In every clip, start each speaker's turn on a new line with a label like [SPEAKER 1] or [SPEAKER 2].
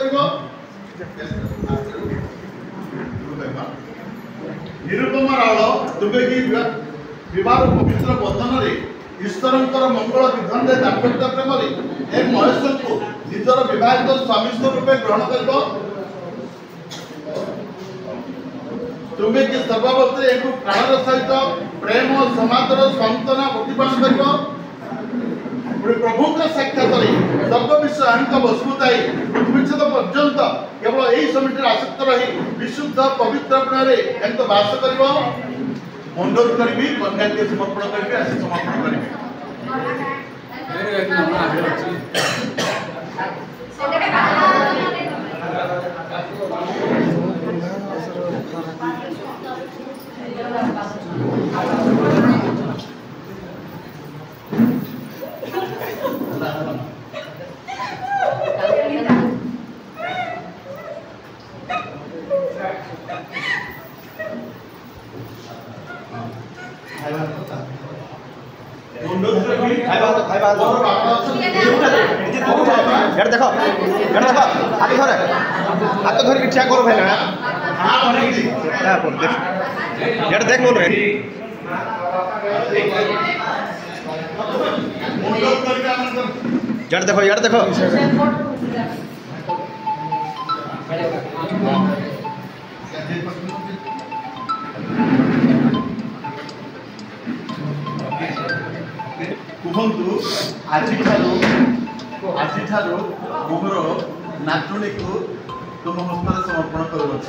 [SPEAKER 1] करिवो निरुपमा रावल तुबे की विवाह पवित्र बंधन रे ईश्वरंकर मंगल विधान रे दाम्पत्य प्रेम रे ए महेश को निजर विवाहित स्वामी स्वरूप ग्रहण करिवो तुबे की सर्वभक्त एक प्राणर सहित प्रेम और समादर संतना प्रतिपादन करिवो प्रभु साक्षात सर्व विषय आंक मजबूताई पृथ्वीच्छेद पर्यंत केवल यही समिति आसक्त रही विशुद्ध पवित्र प्रेम बास कर अनुरोध करी कन्या के समर्पण करी समर्पण करी
[SPEAKER 2] देखो आगे धरे हाथ धरिक ठिया करो भाई देख बोल रहे देखो यार देखो
[SPEAKER 1] कहतु आज मोहर नातुणी को तुम हस्तर समर्पण करुँच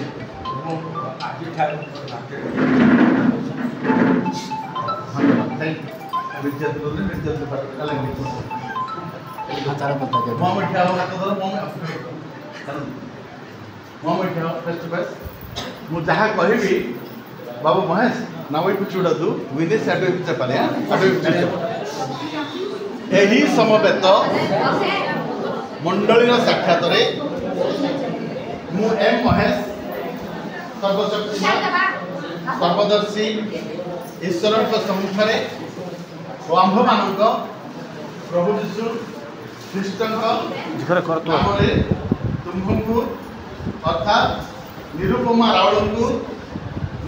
[SPEAKER 1] मुझे कहबी बाबू महेश ना वही चूड़ू विदेश यही समवेत मंडलीर साक्षात मु एम महेश सर्वशक्तिमान सर्वदर्शी ईश्वर सम्मुखें आंभ मान प्रभु जीशु ख्रीष्ट तुम्हू अर्थात निरुपमा रावल को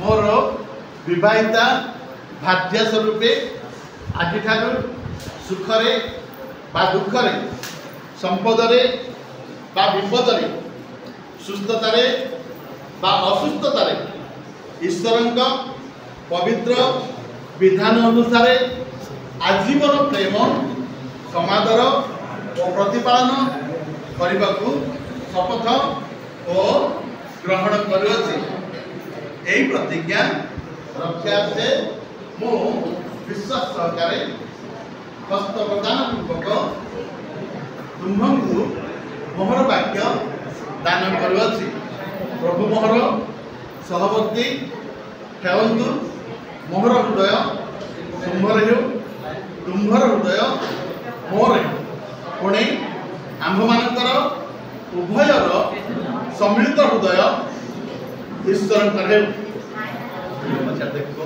[SPEAKER 1] मोर विवाहिता भाज्य स्वरूपे आज सुखरे बा दुखरे संपदरे बा विपदरे सुस्थतारे बा असुस्थतारे ईश्वरंक पवित्र विधान अनुसार आजीवन प्रेम समादर और प्रतिपालन करने को शपथ और ग्रहण करुँच यही प्रतिज्ञा रक्षार्थे मु विश्वास सहकारे हस्त प्रदान पूर्वक तुम्हू मोहर वाक्य दान करुँच प्रभु मोहर सहवर्ती हेतु मोहर हृदय तुम्भर हो तुम्भर हृदय मोर पुणी आंभ मानकर उभयर सम्मिलित हृदय ईश्वर देख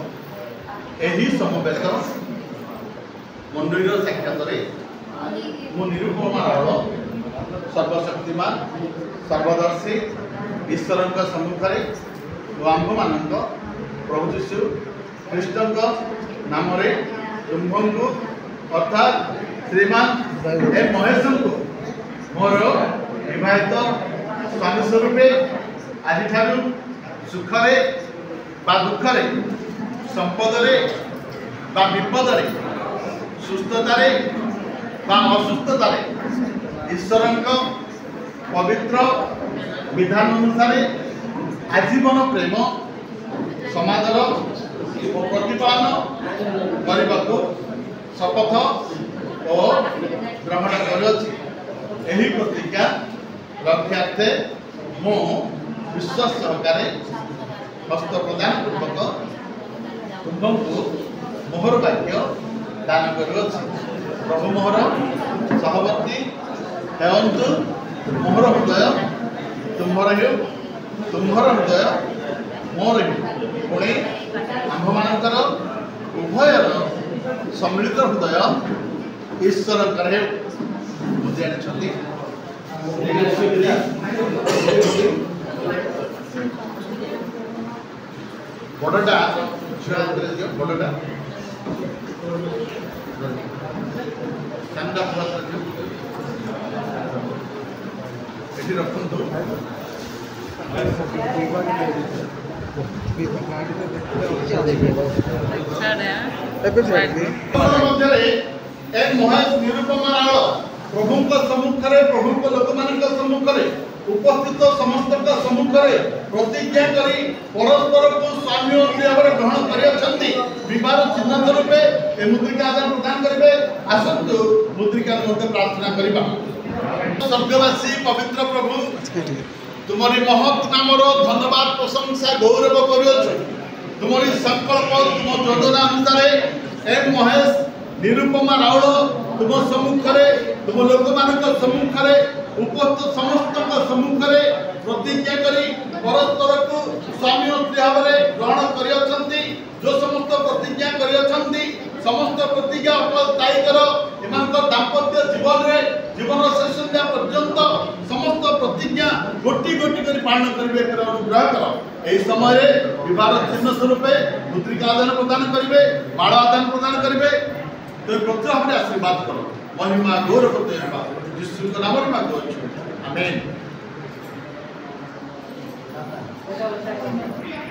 [SPEAKER 1] यही समवेत मंडलीर साक्षात मु निरुपमा रावल सर्वशक्तिमान सर्वदर्शी ईश्वर सम्मुखें आंभ मान प्रभु जीशु ख्रीष्ट नाम तुम्भू अर्थात श्रीमान ए महेश को मोर विवाहित स्वामी स्वरूपे आज सुखरे बा दुखरे संपदरे बा विपदरे सुस्थतारे बा असुस्थतारे ईश्वरंक पवित्र विधान अनुसार आजीवन प्रेम समादर और प्रतिपालन करने को शपथ और ग्रहण करुँच यही प्रतिज्ञा रक्षार्थे मु विश्वास सहकारे हस्त प्रदान पूर्वक तुम्हू मोहर वाक्य दान करुँच प्रभु मोहर सहवर्ती हेतु मोहर हृदय तुम्भर हो तुम्भर हृदय मोर पुणी आंभ मानकर उभयर सम्मिलित हृदय ईश्वर बुझे बड़टा बड़टा एटी रखु निरुपमा राव प्रभु सम्मुखें प्रभु लोक मान सम्मुखें उपस्थित समस्त सम्मुखें प्रतिज्ञा करी परस्पर को स्वामी और स्त्री भाव ग्रहण कर चिन्ह स्वरूप ए मुद्रिका आदान प्रदान करेंगे। आसतु मुद्रिका प्रार्थना करवा। स्वर्गवासी पवित्र प्रभु तुम्हारी महत् नामर धन्यवाद प्रशंसा गौरव कर तुम्हारी संकल्प तुम योजना अनुसार एम महेश निरुपमा राउल तुम सम्मुखें तुम लोक मान सम्मुखें उपस्थित समस्त सम्मुखें प्रतिज्ञा करी परस्पर को स्वामी और स्त्री भाव ग्रहण कर जो समस्त प्रतिज्ञा कर समस्त प्रतिज्ञा स्थायी कर एम दाम्पत्य जीवन में जीवन शेष पर्यंत समस्त प्रतिज्ञा गोटी गोटी कर पालन करेंगे अनुग्रह कर यही समय विवाह चिन्ह स्वरूप मुद्रिका आदान प्रदान करेंगे बाड़ आदान प्रदान करेंगे तो प्रचुर भाव आशीर्वाद कर महिमा गौरव यीशु नाम मांगु आमेन।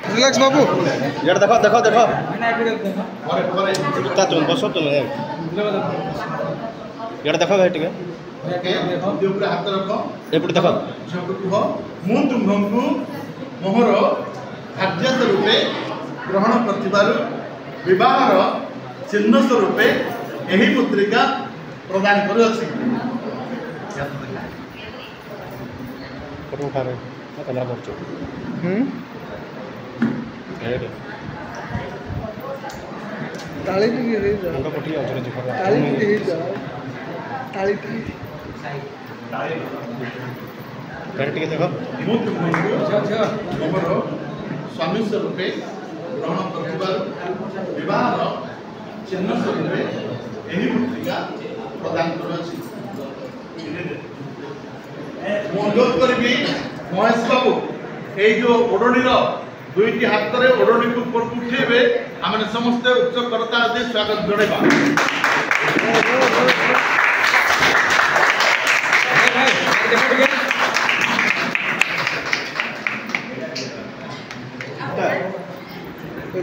[SPEAKER 2] रिलैक्स बाबू यार देखो देखो देखो तुम बसो तुम यार देखो भाई टिके
[SPEAKER 1] हाथ रख
[SPEAKER 2] एपटे देखो
[SPEAKER 1] कह मु तुम्हू मोहर खाद्य स्वरूप ग्रहण कर चिन्ह स्वरूप यही मुद्रिका प्रदान कर
[SPEAKER 3] ताली
[SPEAKER 2] देखो
[SPEAKER 1] मोहर स्वामी स्वरूप ग्रहण कर चिन्ह स्वरूप यही मुद्रिका प्रदान कर अनुरोध करी महेश बाबू ये जो ओढ़णीर दुईटी हाथ में ओढ़णी को ऊपर उठेबे आम समस्ते उच्च करता स्वागत जणेबा।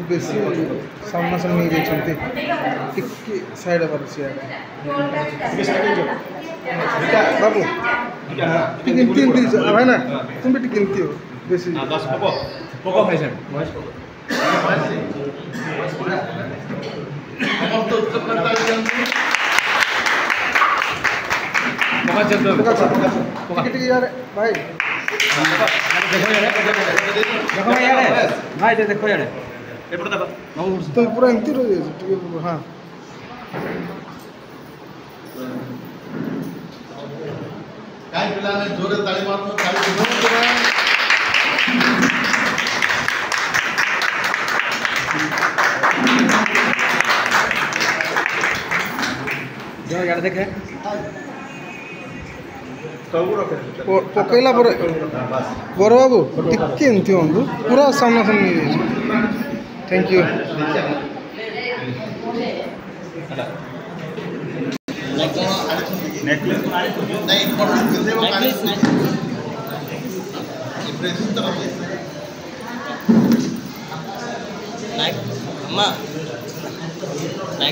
[SPEAKER 3] बेसी सामना सामने देखते साइड पर बाबू गिनती भाई ना तुम भी गिनती हो बेसी
[SPEAKER 2] 10 पोको भाई सर
[SPEAKER 1] समस्त उच्च करता
[SPEAKER 3] टिके यार भाई
[SPEAKER 2] देखो यार भाई देखो यार एपटे देखो
[SPEAKER 3] तो पूरा एमती रही टिके हां
[SPEAKER 1] काय पिला ने जोरे ताली मारनो ताली
[SPEAKER 2] जो यार देखे
[SPEAKER 3] पकईला बर बाबू टिके एमती हूँ पूरा सामना सामने थैंक यू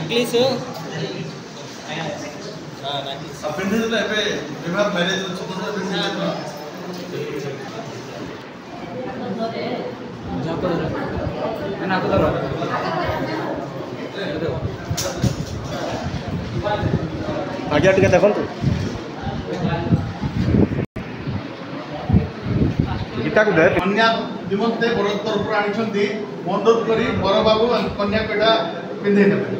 [SPEAKER 4] नेकलेस
[SPEAKER 2] आगे टिके देखो गीता को दे
[SPEAKER 1] कन्या निमंते बड़ तरफ आनी मदद करी बर बाबू कन्या पेटा पिंधे नेबे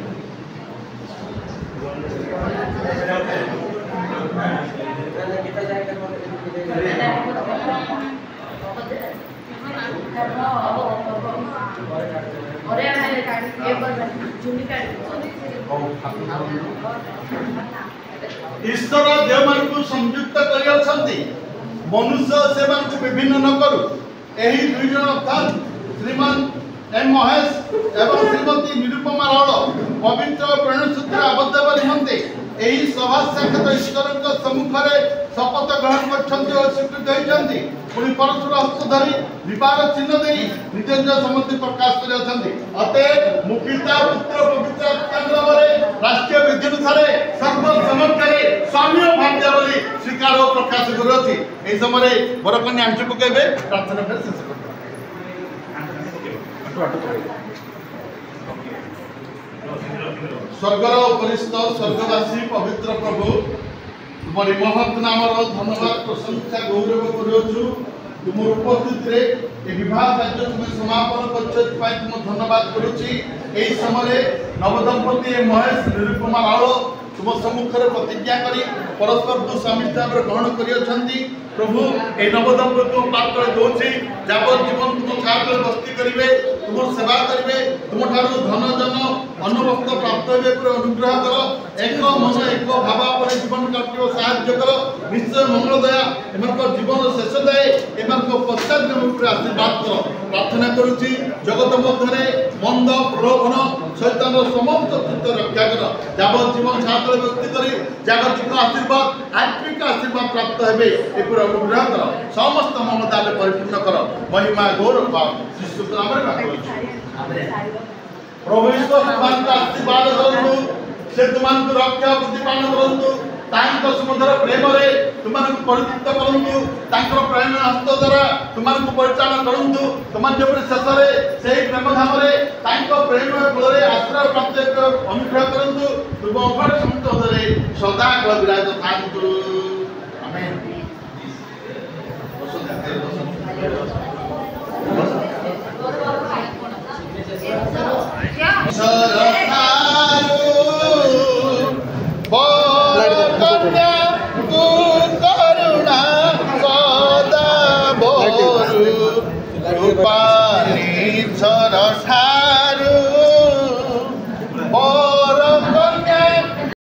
[SPEAKER 1] ईश्वर देव मान को संयुक्त कर मनुष्य से विभिन्न न करू यही दुई जन अर्थात श्रीमान एम महेश एवं श्रीमती निरुपमा राउल पवित्र प्रेरण सूत्र आबद्ध हेबा निमंते एही सभा साक्षात ईश्वर सम्मुख में शपथ ग्रहण करछन्ति और स्वीकृत होइछन्ति पुणी परस्पर हस्त धरी विवाह चिन्ह दे निज निज सम्मति प्रकाश करछन्ति अते मुखिता पुत्र पवित्र केंद्र राष्ट्रीय विधि अनुसार सर्वसम्मत स्वामी भाग्य बोली स्वीकार और प्रकाश करुछि एही समय बरकन्या आंटी पकेबे प्रार्थना कर शेष कर स्वर्गर उपरिस्थ स्वर्गवासी पवित्र प्रभु तुम्हारी महत नाम धन्यवाद प्रशंसा गौरव करुछु तुम उपस्थित रे ए विवाह कार्य तुम समापन कर तुम धन्यवाद करुछि एही समय नवदंपति महेश निरुपमा राउल तुम सम्मुख प्रतिज्ञा करी परस्पर को स्वामी हिसाब ग्रहण करियछन्ति प्रभु ए नवदंपति को पात्र दोछि जाबत जीवन तुम छात्र बस्ती करिवे तुम सेवा करिवे तुम ठारू धन जन अन्नवस्त्र प्राप्त हेबे पर अनुग्रह कर एक मन एक भाव पर जीवन काटियो साहाय्य कर निश्चय मंगल दया एमनको जीवन शेष दे एमनको पश्चात ऊपर आशीर्वाद कर प्रार्थना करुछि जगत मध्य मंद प्रलोभन शैतान समस्त चित्त रक्षा कर जाबत जीवन छात्र बस्ती करी जागतिक आशीर्वाद आत्मिक आशीर्वाद प्राप्त हेबे एपर अनुग्रह कर समस्त ममता परिपूर्ण कर महिमा गौरव शिशु नाम रे प्रभु ईश्वर तुमको आशीर्वाद करंतु से तुमको रक्षा प्रतिपालन करंतु तांको समुद्र प्रेम रे तुमको परिचित करंतु तांको प्रेम हस्त द्वारा तुमको परिचालन करंतु तुम जब शेष रे सेही प्रेम धाम रे तांको प्रेम फल रे आश्रय प्राप्त अनुग्रह करंतु तुम उभय समुद्र रे सदा काल विराज थांतु आमेन करुणा सदा बोरु